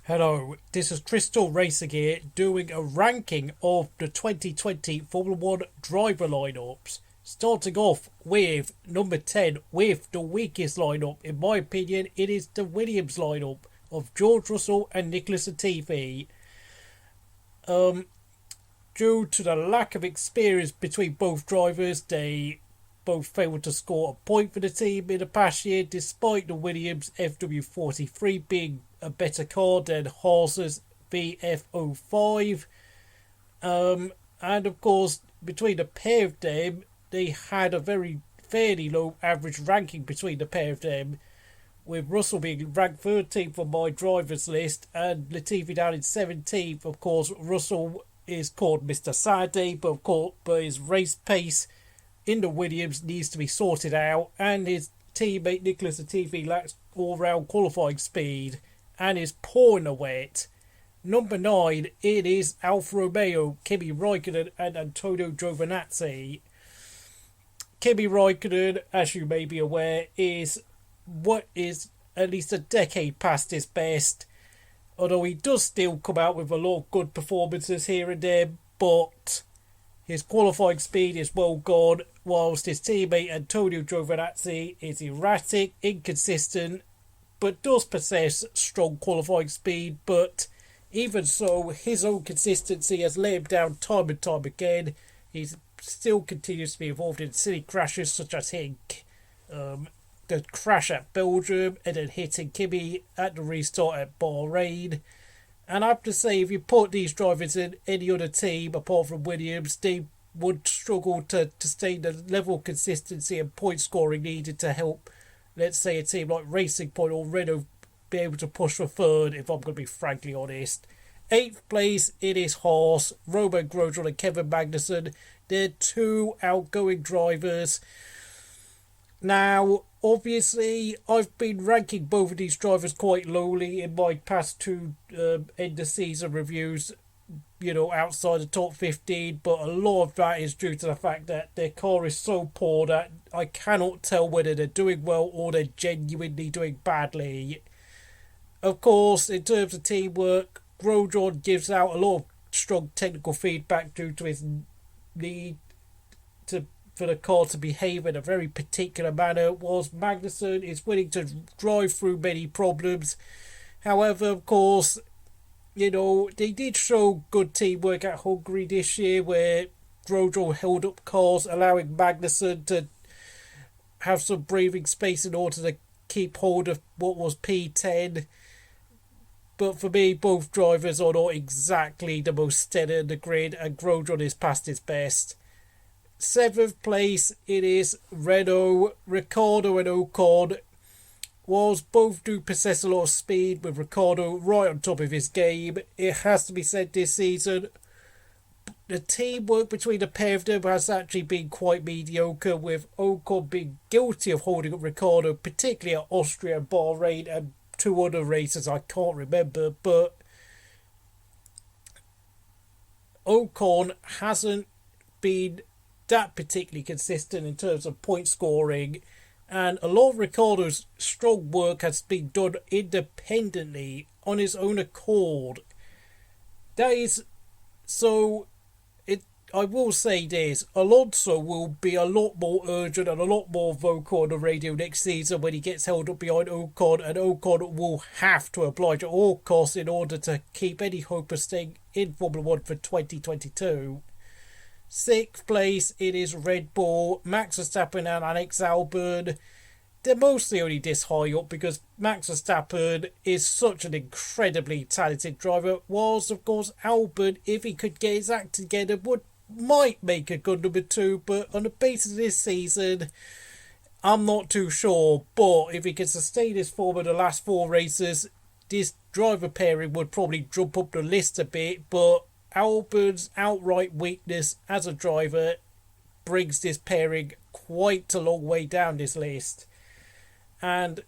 Hello, this is Crystal Racing here doing a ranking of the 2020 Formula 1 driver lineups. Starting off with number 10 with the weakest lineup. In my opinion, it is the Williams lineup of George Russell and Nicholas Latifi. Due to the lack of experience between both drivers, they both failed to score a point for the team in the past year, despite the Williams FW43 being a better car than Haas's VF05. And of course, between the pair of them, they had a very fairly low average ranking between the pair of them, with Russell being ranked 13th on my drivers list and Latifi down in 17th. Of course, Russell is called Mr. Saturday, but his race pace in the Williams needs to be sorted out, and his teammate Nicholas Latifi lacks all-round qualifying speed and is poor in the wet. Number 9, it is Alfa Romeo, Kimi Raikkonen and Antonio Giovinazzi. Kimi Raikkonen, as you may be aware, is what is at least a decade past his best, although he does still come out with a lot of good performances here and there, but his qualifying speed is well gone, whilst his teammate Antonio Giovinazzi is erratic, inconsistent, but does possess strong qualifying speed. But even so, his own consistency has let him down time and time again. He still continues to be involved in silly crashes, such as hitting the crash at Belgium and then hitting Kimi at the restart at Bahrain. And I have to say, if you put these drivers in any other team apart from Williams, they would struggle to sustain the level of consistency and point scoring needed to help, let's say, a team like Racing Point or Renault be able to push for third, if I'm going to be frankly honest. 8th place, it is Haas, Romain Grosjean and Kevin Magnussen. They're two outgoing drivers. Now, obviously, I've been ranking both of these drivers quite lowly in my past two end of season reviews, outside the top 15, but a lot of that is due to the fact that their car is so poor that I cannot tell whether they're doing well or they're genuinely doing badly. Of course, in terms of teamwork, Grosjean gives out a lot of strong technical feedback due to his need for the car to behave in a very particular manner, whilst Magnussen is willing to drive through many problems. However, of course, they did show good teamwork at Hungary this year, where Grosjean held up cars, allowing Magnussen to have some breathing space in order to keep hold of what was P10. But for me, both drivers are not exactly the most steady in the grid, and Grosjean is past his best. 7th place, it is Renault, Ricciardo and Ocon. Whilst both do possess a lot of speed, with Ricciardo right on top of his game, it has to be said this season, the teamwork between the pair of them has actually been quite mediocre, with Ocon being guilty of holding up Ricciardo, particularly at Austria and Bahrain and two other races I can't remember, but Ocon hasn't been that particularly consistent in terms of point scoring, and a lot of Ricciardo's strong work has been done independently on his own accord. That is so. I will say this: Alonso will be a lot more urgent and a lot more vocal on the radio next season when he gets held up behind Ocon, and Ocon will have to oblige at all costs in order to keep any hope of staying in Formula 1 for 2022. 6th place, it is Red Bull, Max Verstappen and Alex Albon. They're mostly only this high up because Max Verstappen is such an incredibly talented driver, whilst of course Albon, if he could get his act together, might make a good number 2, but on the basis of this season, I'm not too sure. But if he can sustain his form in the last 4 races, this driver pairing would probably jump up the list a bit, but Albon's outright weakness as a driver brings this pairing quite a long way down this list. And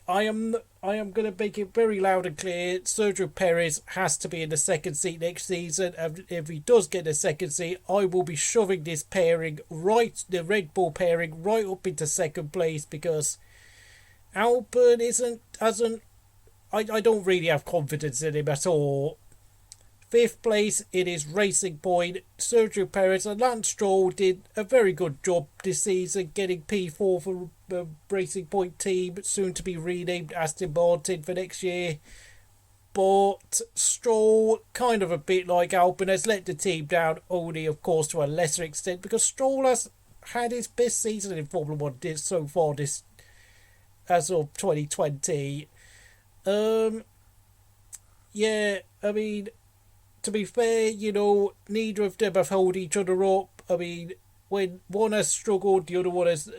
I am going to make it very loud and clear: Sergio Perez has to be in the second seat next season, and if he does get the second seat, I will be shoving this pairing the Red Bull pairing right up into second place, because Albon hasn't I don't really have confidence in him at all. Fifth place, it is Racing Point. Sergio Perez and Lance Stroll did a very good job this season, getting P4 for the Racing Point team, soon to be renamed Aston Martin for next year. But Stroll, kind of a bit like Albon, has let the team down, only of course to a lesser extent, because Stroll has had his best season in Formula 1 so far this as of 2020. Yeah, I mean, to be fair, neither of them have held each other up. I mean, when one has struggled, the other one has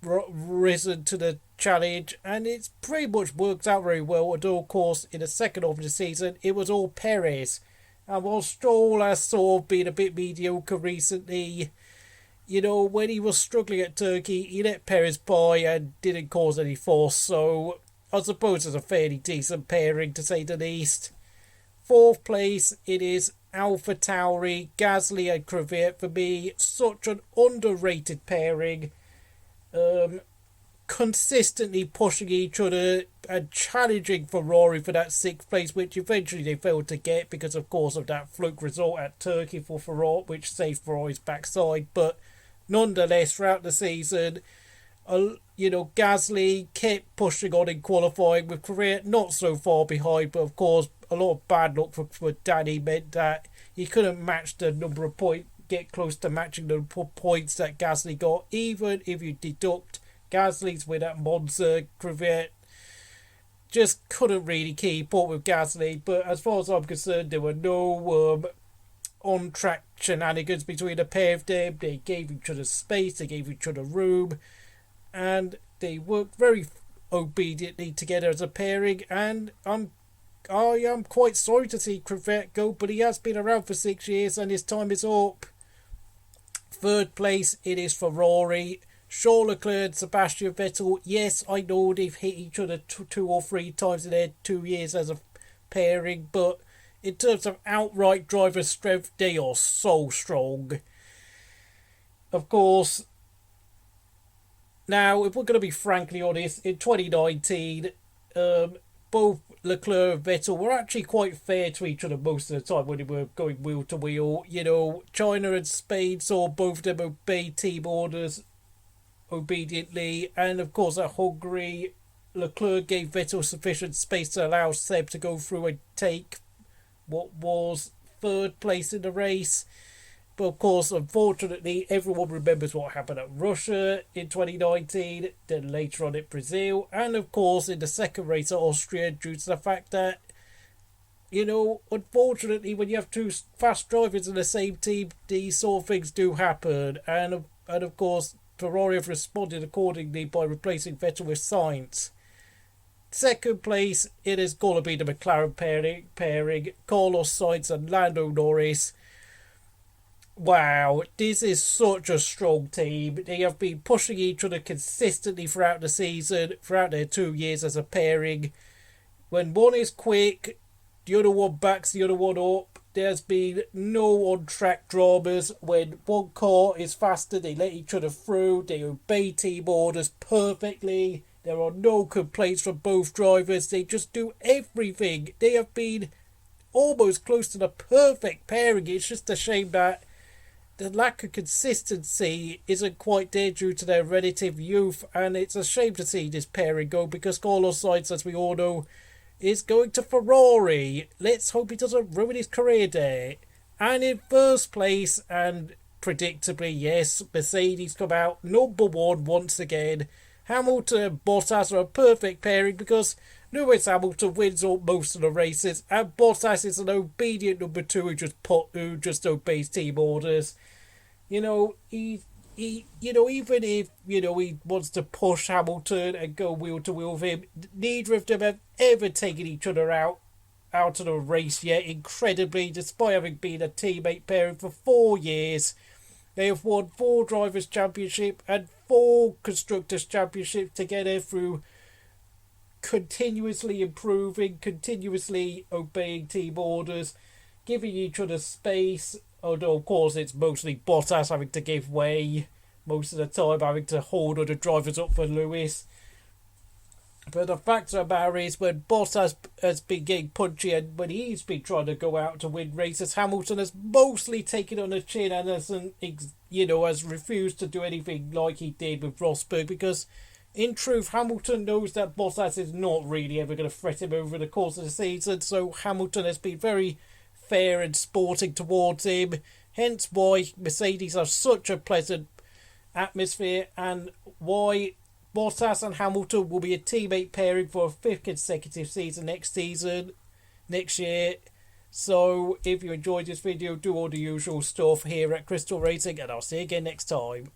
risen to the challenge, and it's pretty much worked out very well. Although, of course, in the second half of the season, it was all Perez. And while Stroll has sort of been a bit mediocre recently, when he was struggling at Turkey, he let Perez by and didn't cause any fuss. So, I suppose it's a fairly decent pairing, to say the least. Fourth place, it is AlphaTauri, Gasly and Kvyat. For me, such an underrated pairing. Consistently pushing each other and challenging Ferrari for that sixth place, which eventually they failed to get because, of course, of that fluke result at Turkey for Ferrari, which saved Ferrari's backside. But nonetheless, throughout the season, Gasly kept pushing on in qualifying, with Kvyat not so far behind, but of course a lot of bad luck for Danny meant that he couldn't match the number of get close to matching the points that Gasly got. Even if you deduct Gasly's win at Monza, Kvyat just couldn't really keep up with Gasly. But as far as I'm concerned, there were no on-track shenanigans between the pair of them. They gave each other space, they gave each other room, and they worked very obediently together as a pairing. And I am quite sorry to see Kvyat go, but he has been around for 6 years and his time is up. Third place, it is Ferrari. Charles Leclerc and Sebastian Vettel. Yes, I know they've hit each other two or three times in their 2 years as a pairing, but in terms of outright driver strength, they are so strong. Of course, now, if we're going to be frankly honest, in 2019, both Leclerc and Vettel were actually quite fair to each other most of the time when they were going wheel to wheel. China and Spain saw both of them obey team orders obediently, and of course at Hungary, Leclerc gave Vettel sufficient space to allow Seb to go through and take what was third place in the race. But of course, unfortunately, everyone remembers what happened at Russia in 2019, then later on at Brazil, and of course in the second race at Austria, due to the fact that, unfortunately, when you have two fast drivers in the same team, these sort of things do happen. And of course, Ferrari have responded accordingly by replacing Vettel with Sainz. Second place, it is going to be the McLaren pairing, Carlos Sainz and Lando Norris. Wow, this is such a strong team. They have been pushing each other consistently throughout the season, throughout their 2 years as a pairing. When one is quick, the other one backs the other one up. There's been no on-track dramas. When one car is faster, they let each other through. They obey team orders perfectly. There are no complaints from both drivers. They just do everything. They have been almost close to the perfect pairing. It's just a shame that the lack of consistency isn't quite there due to their relative youth, and it's a shame to see this pairing go, because Carlos Sainz, as we all know, is going to Ferrari. Let's hope he doesn't ruin his career there. And in first place, and predictably, yes, Mercedes come out number one once again. Hamilton and Bottas are a perfect pairing because Lewis Hamilton wins all most of the races, and Bottas is an obedient number two who just obeys team orders. Even if he wants to push Hamilton and go wheel to wheel with him, neither of them have ever taken each other out of the race yet. Incredibly, despite having been a teammate pairing for 4 years, they have won 4 drivers' championship and 4 constructors' championships together through continuously improving, continuously obeying team orders, giving each other space. Although, of course, it's mostly Bottas having to give way most of the time, having to hold other drivers up for Lewis. But the fact of the matter is, when Bottas has been getting punchy and when he's been trying to go out to win races, Hamilton has mostly taken on the chin and hasn't, has refused to do anything like he did with Rosberg, because in truth, Hamilton knows that Bottas is not really ever going to threat him over the course of the season, so Hamilton has been very fair and sporting towards him, hence why Mercedes are such a pleasant atmosphere and why Bottas and Hamilton will be a teammate pairing for a fifth consecutive season next year. So if you enjoyed this video, do all the usual stuff here at Crystal Racing, and I'll see you again next time.